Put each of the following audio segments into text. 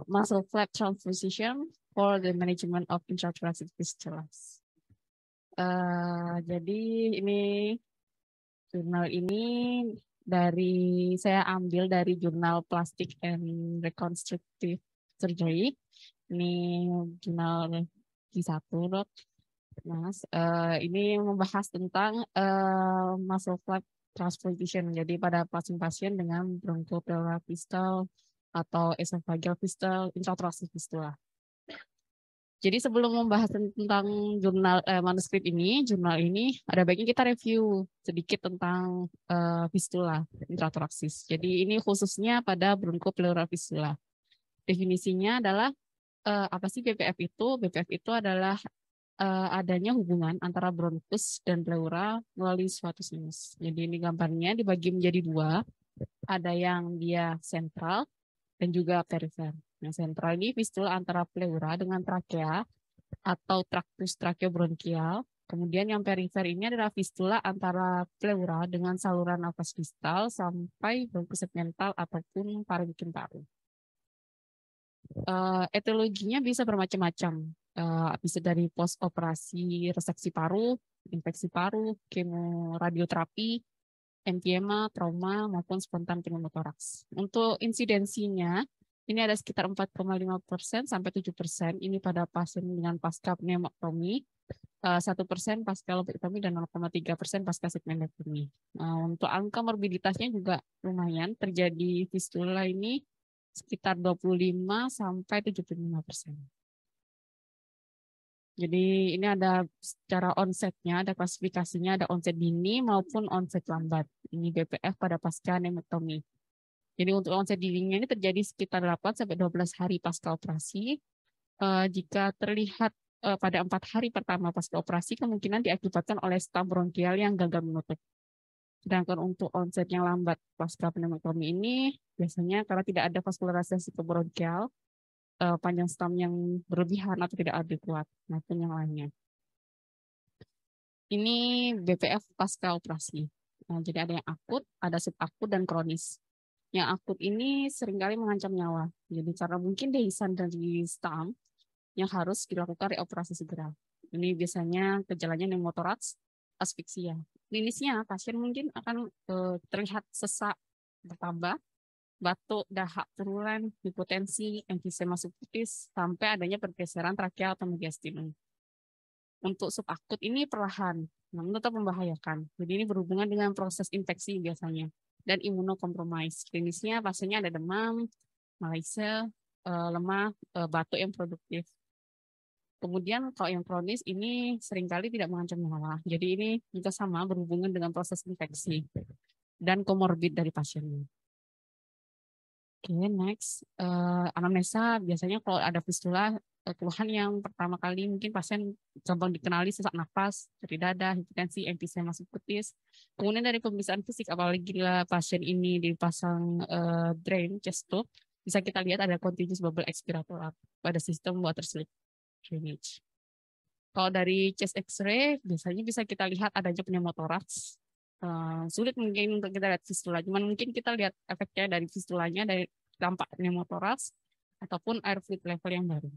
muscle flap transposition for the management of intrathoracic fistulas. Jadi ini jurnal ini saya ambil dari jurnal Plastic and Reconstructive Surgery. Ini jurnal Q1, Dok. Mas, ini membahas tentang muscle flap transposition. Jadi pada pasien-pasien dengan bronchopleural fistula atau esophageal fistula, intrathoracic fistula. Jadi sebelum membahas tentang manuskrip ini, jurnal ini, ada baiknya kita review sedikit tentang fistula intrathoracis. Jadi ini khususnya pada bronchopleural fistula. Definisinya adalah apa sih BPF itu? BPF itu adalah adanya hubungan antara bronkus dan pleura melalui suatu sinus. Jadi ini gambarnya dibagi menjadi dua. Ada yang dia sentral dan juga perifer. Yang sentral ini fistula antara pleura dengan trakea atau tractus tracheobronchial. Kemudian yang perifer ini adalah fistula antara pleura dengan saluran nafas distal sampai bronkus segmental ataupun parenkim paru. Etiologinya bisa bermacam-macam. Bisa dari post operasi reseksi paru, infeksi paru, kemoradioterapi, empiema, trauma, maupun spontan pneumotoraks. Untuk insidensinya, ini ada sekitar 4,5% sampai 7%. Ini pada pasien dengan pasca pneumoktomi, 1% pasca lobektomi, dan 0,3% pasca sigmoidektomi. Untuk angka morbiditasnya juga lumayan. Terjadi fistula ini sekitar 25 sampai 75%. Jadi ini ada secara onsetnya, ada klasifikasinya, ada onset dini maupun onset lambat. Ini BPF pada pasca pneumoktomi. Jadi untuk onset dininya ini terjadi sekitar 8 sampai 12 hari pasca operasi. Jika terlihat pada 4 hari pertama pasca operasi, kemungkinan diakibatkan oleh stam bronkial yang gagal menutup. Sedangkan untuk onset yang lambat pasca pneumoktomi ini biasanya karena tidak ada vaskularisasi ke bronkial, panjang stam yang berlebihan atau tidak adekuat, maupun yang lainnya. Ini BPF pasca operasi. Nah, jadi ada yang akut, ada subakut, dan kronis. Yang akut ini seringkali mengancam nyawa. Jadi cara mungkin dehisan dari stam yang harus dilakukan reoperasi segera. Ini biasanya gejalanya pneumotoraks, asfiksia. Klinisnya pasien mungkin akan terlihat sesak bertambah, batuk, dahak purulen, hipotensi, emfisema subkutis, sampai adanya pergeseran trakea atau mediastinum. Untuk subakut ini perlahan, namun tetap membahayakan. Jadi ini berhubungan dengan proses infeksi biasanya. Dan imunokompromis. Klinisnya pasiennya ada demam, malaise, lemah, batuk yang produktif. Kemudian kalau yang kronis ini seringkali tidak mengancam nyawa. Jadi ini juga sama berhubungan dengan proses infeksi dan komorbid dari pasiennya. Oke, next. Anamnesa biasanya kalau ada fistula, keluhan yang pertama kali mungkin pasien gampang dikenali sesak nafas, nyeri dada, hipertensi, emfisema subkutis. Kemudian dari pemeriksaan fisik, apalagi bila pasien ini dipasang drain chest tube, bisa kita lihat ada continuous bubble expirator pada sistem water slip drainage. Kalau dari chest X-ray, biasanya bisa kita lihat adanya pneumotoraks. Sulit mungkin untuk kita lihat fistula, cuman mungkin kita lihat efeknya dari fistulanya dari dampak pneumotoraks ataupun air fluid level yang baru.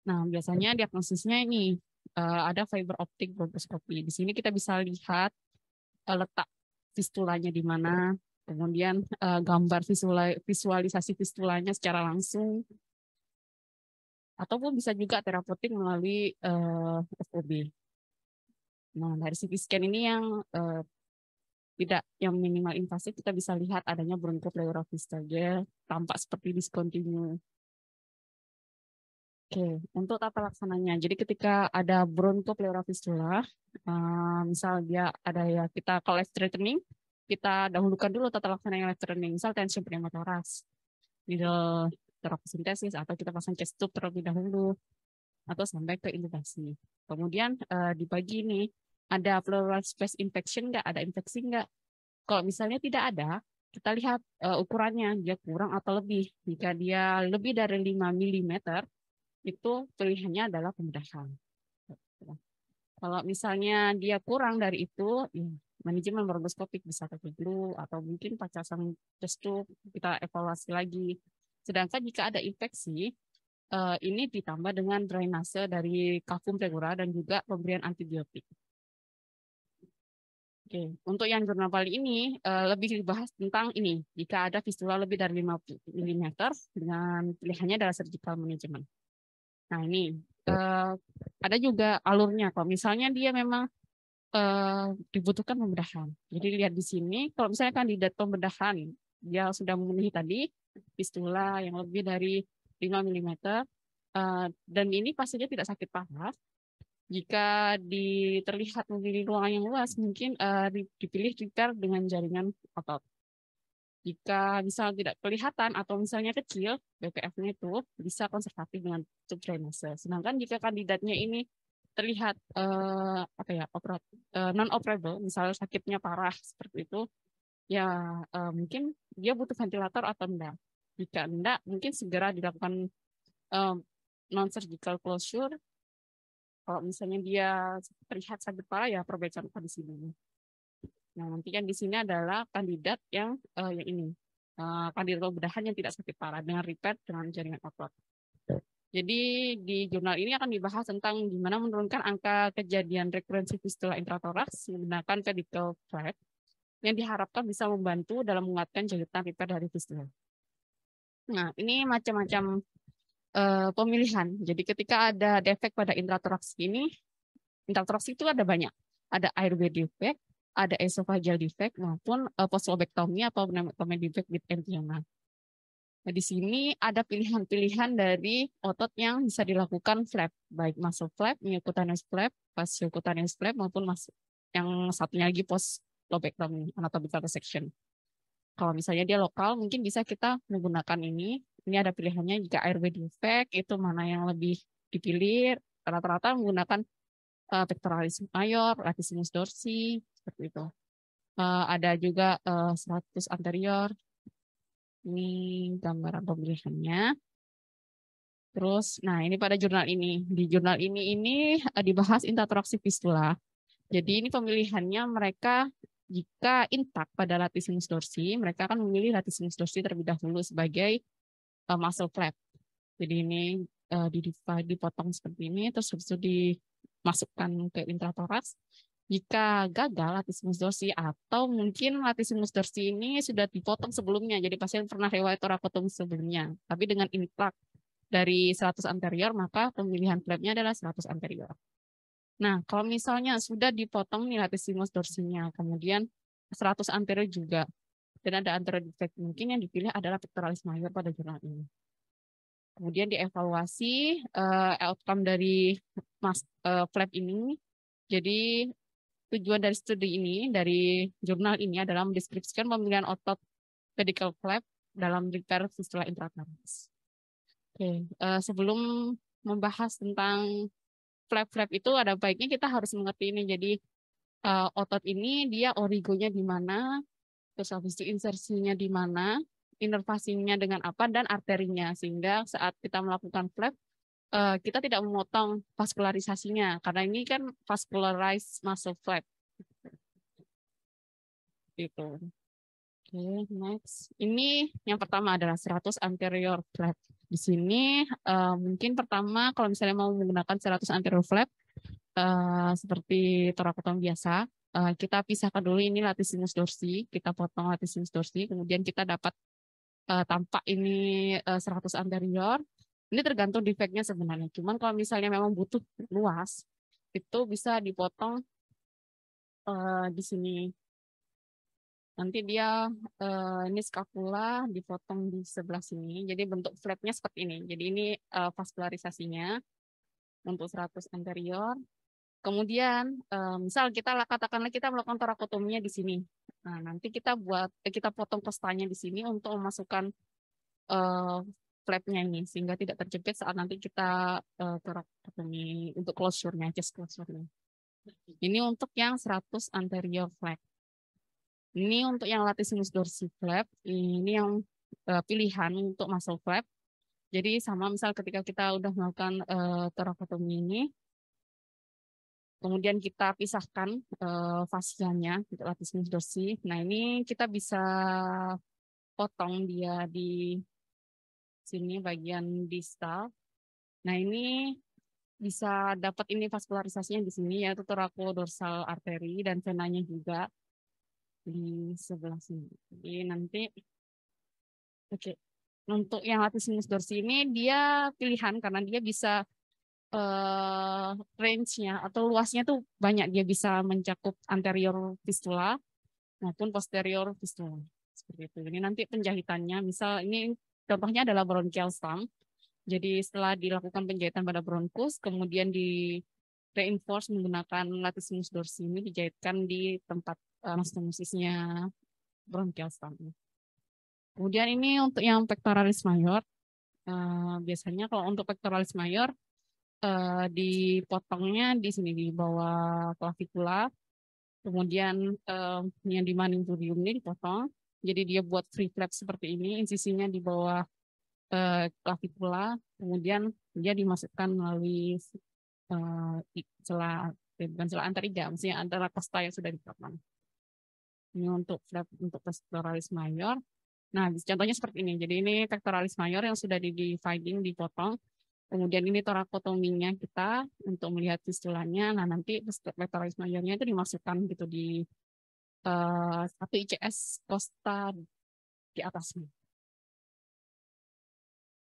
Nah, biasanya diagnosisnya ini ada fiber optic bronchoscopy. Di sini kita bisa lihat letak fistulanya di mana, kemudian gambar visualisasi fistulanya secara langsung, ataupun bisa juga terapeutik melalui FOB. Nah, dari CT scan ini yang tidak yang minimal invasif, kita bisa lihat adanya bronchopleural fistula tampak seperti discontinue. Oke, untuk tata laksananya. Jadi ketika ada bronchopleural fistula, misal dia ada ya kita kalau life threatening, kita dahulukan dulu tata laksana yang life threatening, misal tension pneumotoraks, needle thoracosintesis, atau kita pasang chest tube terlebih dahulu, atau sampai ke intubasi. Kemudian dibagi ini, ada pleural space infection nggak? Ada infeksi nggak? Kalau misalnya tidak ada, kita lihat ukurannya, dia kurang atau lebih. Jika dia lebih dari 5 mm, itu pilihannya adalah pembedahan. Kalau misalnya dia kurang dari itu, ya, manajemen bronkoskopik bisa terjadi dulu, atau mungkin pasang chest tube, kita evaluasi lagi. Sedangkan jika ada infeksi, ini ditambah dengan drainase dari kafum regula dan juga pemberian antibiotik. Oke, untuk yang jurnal Bali ini lebih dibahas tentang ini, jika ada fistula lebih dari 5 mm dengan pilihannya adalah surgical management. Nah ini ada juga alurnya, kalau misalnya dia memang dibutuhkan pembedahan. Jadi lihat di sini, kalau misalnya kandidat pembedahan, dia sudah memenuhi tadi fistula yang lebih dari 5 mm, dan ini pastinya tidak sakit parah. Jika terlihat memiliki ruangan yang luas, mungkin dipilih repair dengan jaringan otot. Jika misalnya tidak kelihatan atau misalnya kecil, BPF-nya itu bisa konservatif dengan tube drainase. Sedangkan jika kandidatnya ini terlihat non operable, misalnya sakitnya parah seperti itu, ya mungkin dia butuh ventilator atau enggak. Jika enggak, mungkin segera dilakukan non surgical closure. Kalau misalnya dia terlihat sakit parah, ya perbaikan kondisi dulu. Nah, nanti kan di sini adalah kandidat yang ini, kandidat pembedahan yang tidak sakit parah dengan repair dengan jaringan otot. Jadi di jurnal ini akan dibahas tentang gimana menurunkan angka kejadian rekurensi fistula intratoraks menggunakan pedicle flap yang diharapkan bisa membantu dalam menguatkan jahitan repair dari fistula. Nah, ini macam-macam pemilihan. Jadi ketika ada defek pada intratoraks ini, intratoraks itu ada banyak. Ada airway defect, ada esophageal defect maupun post-lobectomy atau pneumotomy defect with emphysema. Nah, di sini ada pilihan-pilihan dari otot yang bisa dilakukan flap, baik muscle flap, myocutaneous flap, fasciocutaneous flap, maupun yang satunya lagi post-lobectomy, anatomical resection. Kalau misalnya dia lokal, mungkin bisa kita menggunakan ini. Ini ada pilihannya jika airway defect, itu mana yang lebih dipilih. Rata-rata menggunakan pectoralis major, latissimus dorsi, seperti itu. Ada juga 100 anterior. Ini gambaran pemilihannya. Terus, nah ini pada jurnal ini. Di jurnal ini dibahas intratoracik fistula. Jadi ini pemilihannya mereka jika intak pada latissimus dorsi, mereka akan memilih latissimus dorsi terlebih dahulu sebagai muscle flap. Jadi ini dipotong seperti ini, terus habis itu dimasukkan ke intratoraks. Jika gagal latissimus dorsi atau mungkin latissimus dorsi ini sudah dipotong sebelumnya, jadi pasien pernah riwayat torakotomi sebelumnya, tapi dengan intak dari 100 anterior, maka pemilihan flapnya adalah 100 anterior. Nah, kalau misalnya sudah dipotong nih latissimus dorsinya, kemudian 100 anterior juga, dan ada anterior defect, mungkin yang dipilih adalah pectoralis major pada jurnal ini. Kemudian dievaluasi outcome dari flap ini. Jadi tujuan dari studi ini, dari jurnal ini adalah mendeskripsikan pemilihan otot pedicle flap dalam repair fistula intratoraks. Oke, sebelum membahas tentang flap-flap itu, ada baiknya kita harus mengerti ini. Jadi otot ini dia origonya di mana, terus habis itu insersinya di mana, inervasinya dengan apa, dan arterinya. Sehingga saat kita melakukan flap, kita tidak memotong vaskularisasinya, karena ini kan vascularized muscle flap. Gitu. Oke, next. Ini yang pertama adalah 100 anterior flap. Di sini mungkin pertama kalau misalnya mau menggunakan 100 anterior flap seperti torakotomi biasa, kita pisahkan dulu ini latissimus dorsi, kita potong latissimus dorsi, kemudian kita dapat tampak ini 100 anterior. Ini tergantung defeknya sebenarnya. Cuman kalau misalnya memang butuh luas, itu bisa dipotong di sini. Nanti dia ini scapula dipotong di sebelah sini. Jadi bentuk flapnya seperti ini. Jadi ini vaskularisasinya untuk 100 anterior. Kemudian misal katakanlah kita melakukan torakotominya di sini. Nah, nanti kita potong kostanya di sini untuk memasukkan flapnya ini sehingga tidak terjepit saat nanti kita torakotomi untuk closure-nya, chest closure-nya. Ini untuk yang 100 anterior flap. Ini untuk yang latissimus dorsi flap. Ini yang pilihan untuk muscle flap. Jadi sama misal ketika kita udah melakukan torakotomi ini, kemudian kita pisahkan fascianya untuk latissimus dorsi. Nah ini kita bisa potong dia di Sini bagian distal. Nah, ini bisa dapat ini vaskularisasinya di sini, yaitu thoracodorsal artery dan venanya juga di sebelah sini. Jadi nanti, oke. Untuk yang latissimus dorsi ini dia pilihan karena dia bisa range-nya atau luasnya tuh banyak, dia bisa mencakup anterior fistula maupun posterior fistula seperti itu. Ini nanti penjahitannya, misal ini contohnya adalah bronchial stump. Jadi setelah dilakukan penjahitan pada bronkus, kemudian di reinforce menggunakan latissimus dorsi ini dijahitkan di tempat anastomosisnya bronchial stump. Kemudian ini untuk yang pectoralis mayor. Biasanya kalau untuk pectoralis mayor dipotongnya di sini di bawah clavikula, kemudian yang di manubrium ini dipotong, jadi dia buat free flap seperti ini, insisinya di bawah clavikula, kemudian dia dimasukkan melalui celah, bukan celah anteriga, maksudnya antara kosta yang sudah dipotong. Ini untuk flap untuk pectoralis mayor. Nah, contohnya seperti ini. Jadi ini pectoralis mayor yang sudah di-dividing, dipotong. Kemudian ini torakotominya kita untuk melihat fistulanya. Nah, nanti pectoralis mayornya itu dimasukkan gitu di satu ICS kosta di atasnya.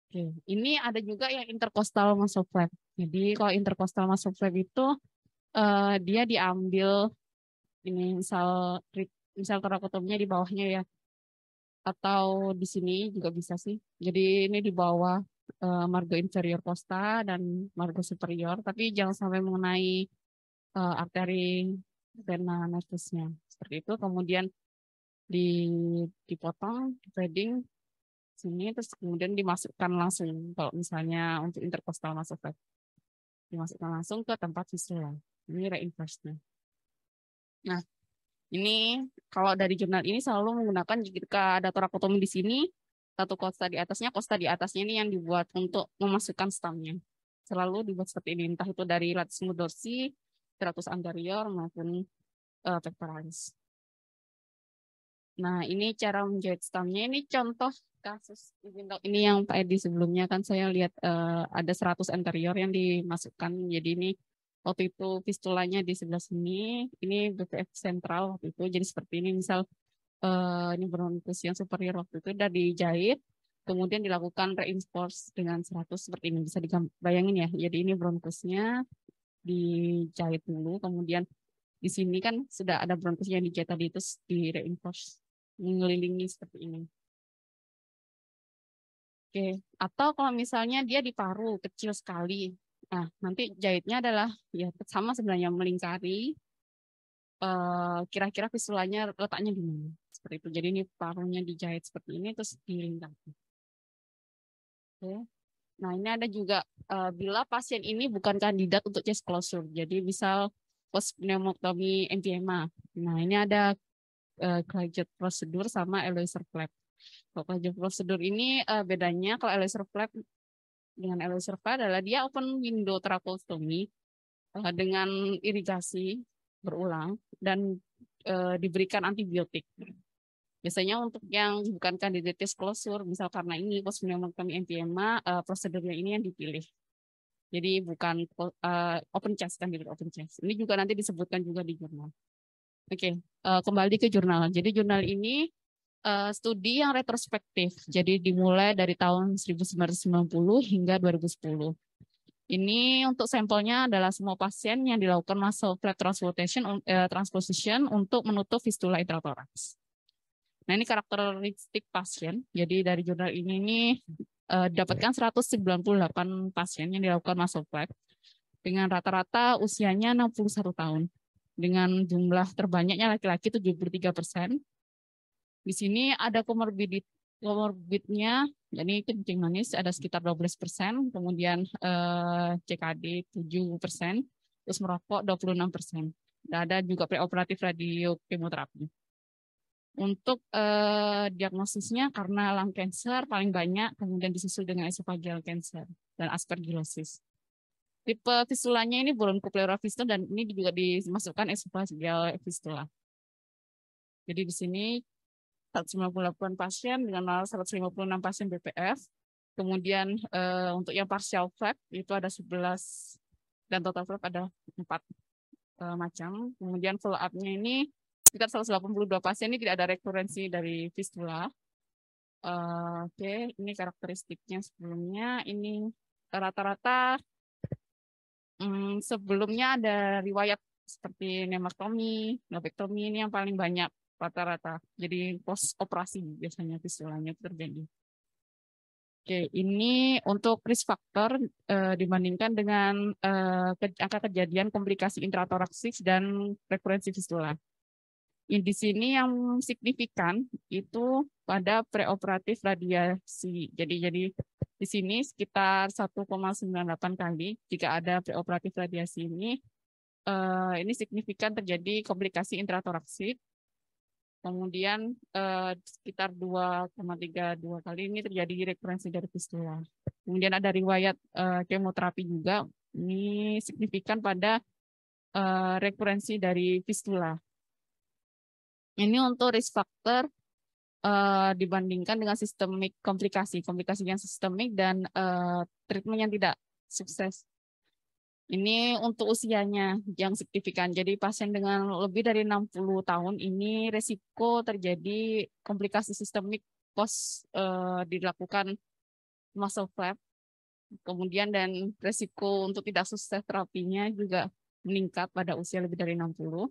Oke, ini ada juga yang intercostal muscle flap. Jadi kalau intercostal muscle flap itu dia diambil ini misal torakotominya di bawahnya ya, atau di sini juga bisa sih. Jadi ini di bawah margo inferior costa dan margo superior, tapi jangan sampai mengenai arteri vena nervusnya. Seperti itu, kemudian dipotong, threading sini, terus kemudian dimasukkan langsung. Kalau misalnya untuk intercostal muscle flap, dimasukkan langsung ke tempat fistula. Ini reinforcement. Nah, ini kalau dari jurnal ini selalu menggunakan jika ada torakotomi di sini, satu kosta di atasnya ini yang dibuat untuk memasukkan stamnya. Selalu dibuat seperti ini, entah itu dari latissimus dorsi, serratus anterior maupun pectoralis. Nah, ini cara menjahit stamnya. Ini contoh kasus ini yang Pak Edi sebelumnya kan saya lihat ada serratus anterior yang dimasukkan. Jadi ini waktu itu fistulanya di sebelah sini, ini BPF sentral waktu itu, jadi seperti ini, misal ini bronkus yang superior waktu itu udah dijahit, kemudian dilakukan reinforce dengan 100 seperti ini, bisa dibayangin ya, jadi ini bronkusnya dijahit dulu, kemudian di sini kan sudah ada bronkus yang dijahit tadi, terus di reinforce, mengelilingi seperti ini. Oke, atau kalau misalnya dia di paru kecil sekali, nah, nanti jahitnya adalah ya sama sebenarnya melingkari kira-kira fistulanya letaknya di mana. Seperti itu. Jadi ini parunya dijahit seperti ini terus dilingkari. Oke. Nah, ini ada juga bila pasien ini bukan kandidat untuk chest closure. Jadi misal post pneumotomy emphysema. Nah, ini ada Cloget prosedur sama Eloiser flap. Kalau Cloget prosedur ini bedanya kalau Eloiser flap dengan Eloiser flap adalah dia open window tracheostomy dengan irigasi berulang dan diberikan antibiotik. Biasanya untuk yang bukan kandidat chest closure, misal karena ini post pneumotomy emphysema, prosedurnya ini yang dipilih. Jadi bukan open chest, kandidat open chest. Ini juga nanti disebutkan juga di jurnal. Oke, kembali ke jurnal. Jadi jurnal ini studi yang retrospektif. Jadi dimulai dari tahun 1990 hingga 2010. Ini untuk sampelnya adalah semua pasien yang dilakukan muscle flap transposition untuk menutup fistula intratoraks. Nah, ini karakteristik pasien. Jadi dari jurnal ini dapatkan 198 pasien yang dilakukan muscle flap dengan rata-rata usianya 61 tahun. Dengan jumlah terbanyaknya laki-laki 73%. Di sini ada komorbidnya, jadi kencing manis ada sekitar 12%, kemudian CKD 7%, terus merokok 26%. Dan ada juga preoperatif radiokemoterapi. Untuk diagnosisnya karena lung cancer paling banyak, kemudian disusul dengan esophageal cancer dan aspergillosis. Tipe fistulanya ini bronchopleural fistula dan ini juga dimasukkan esophageal fistula. Jadi di sini 198 pasien dengan 156 pasien BPF. Kemudian untuk yang partial flap itu ada 11 dan total flap ada 4 macam. Kemudian follow up-nya ini sekitar 182 pasien ini tidak ada rekurensi dari fistula. Oke, ini karakteristiknya sebelumnya. Ini rata-rata sebelumnya ada riwayat seperti pneumotomi, lobektomi ini yang paling banyak rata-rata. Jadi post operasi biasanya fistulanya terjadi. Oke, ini untuk risk factor dibandingkan dengan angka kejadian komplikasi intratoraksik dan rekurensi fistula. Di sini yang signifikan itu pada preoperatif radiasi. Jadi di sini sekitar 1,98 kali jika ada preoperatif radiasi ini signifikan terjadi komplikasi intratoraksik. Kemudian sekitar 2,32 kali ini terjadi rekurensi dari fistula. Kemudian ada riwayat kemoterapi juga, ini signifikan pada rekurensi dari fistula. Ini untuk risk factor dibandingkan dengan sistemik komplikasi yang sistemik dan treatment yang tidak sukses. Ini untuk usianya yang signifikan. Jadi pasien dengan lebih dari 60 tahun ini resiko terjadi komplikasi sistemik post dilakukan muscle flap. Kemudian dan resiko untuk tidak sukses terapinya juga meningkat pada usia lebih dari 60.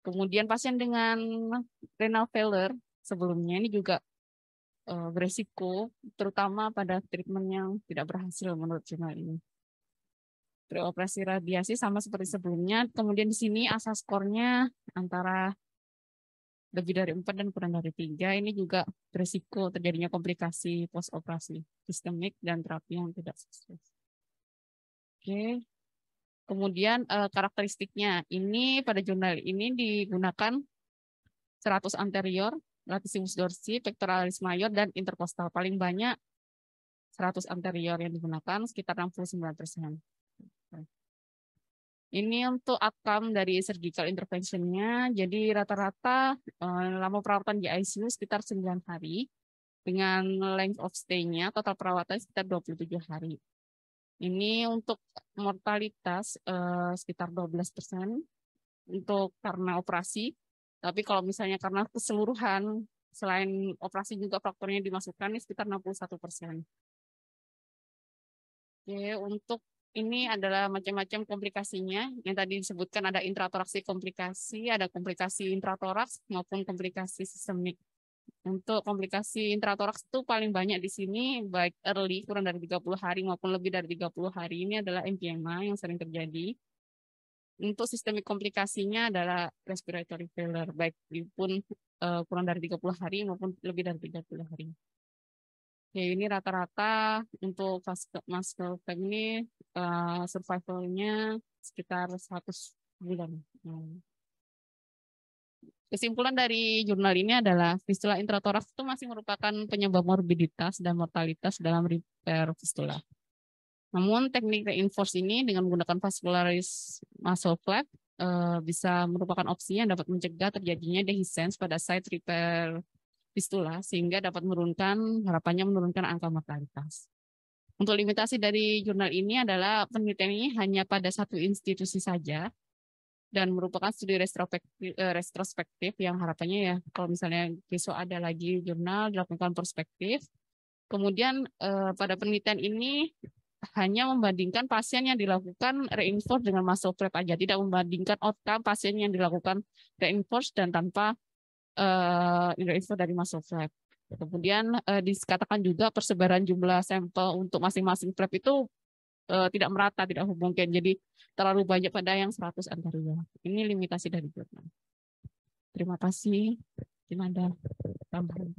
Kemudian pasien dengan renal failure sebelumnya ini juga beresiko terutama pada treatment yang tidak berhasil menurut jurnal ini. Preoperasi radiasi sama seperti sebelumnya. Kemudian di sini asas skornya antara lebih dari 4 dan kurang dari 3. Ini juga berisiko terjadinya komplikasi post operasi sistemik dan terapi yang tidak sukses. Oke. Kemudian karakteristiknya ini pada jurnal ini digunakan 100 anterior, latissimus dorsi, pectoralis major dan interkostal. Paling banyak 100 anterior yang digunakan sekitar 69%. Ini untuk outcome dari surgical intervention-nya. Jadi rata-rata lama perawatan di ICU sekitar 9 hari. Dengan length of stay-nya, total perawatan sekitar 27 hari. Ini untuk mortalitas sekitar 12% untuk karena operasi. Tapi kalau misalnya karena keseluruhan, selain operasi juga faktornya dimasukkan, ini sekitar 61%. Oke, untuk ini adalah macam-macam komplikasinya. Yang tadi disebutkan ada intratoraksik komplikasi, ada komplikasi intratoraks maupun komplikasi sistemik. Untuk komplikasi intratoraks itu paling banyak di sini, baik early kurang dari 30 hari maupun lebih dari 30 hari ini adalah emphysema yang sering terjadi. Untuk sistemik komplikasinya adalah respiratory failure, baik pun kurang dari 30 hari maupun lebih dari 30 hari. Ya, ini rata-rata untuk muscle flap ini survivalnya sekitar 100 bulan. Kesimpulan dari jurnal ini adalah fistula intratoraks itu masih merupakan penyebab morbiditas dan mortalitas dalam repair fistula. Namun teknik reinforce ini dengan menggunakan vascularis muscle flap bisa merupakan opsi yang dapat mencegah terjadinya dehiscence pada site repair fistula sehingga dapat harapannya menurunkan angka mortalitas. Untuk limitasi dari jurnal ini adalah penelitian ini hanya pada satu institusi saja dan merupakan studi retrospektif yang harapannya ya kalau misalnya besok ada lagi jurnal dilakukan perspektif. Kemudian pada penelitian ini hanya membandingkan pasien yang dilakukan reinforce dengan muscle flap aja, tidak membandingkan outcome pasien yang dilakukan reinforce dan tanpa info dari muscle flap. Kemudian dikatakan juga persebaran jumlah sampel untuk masing-masing flap itu tidak merata, tidak homogeen. Jadi terlalu banyak pada yang 100 anterior. Ini limitasi dari jurnal. Terima kasih. Tidak ada tambahan.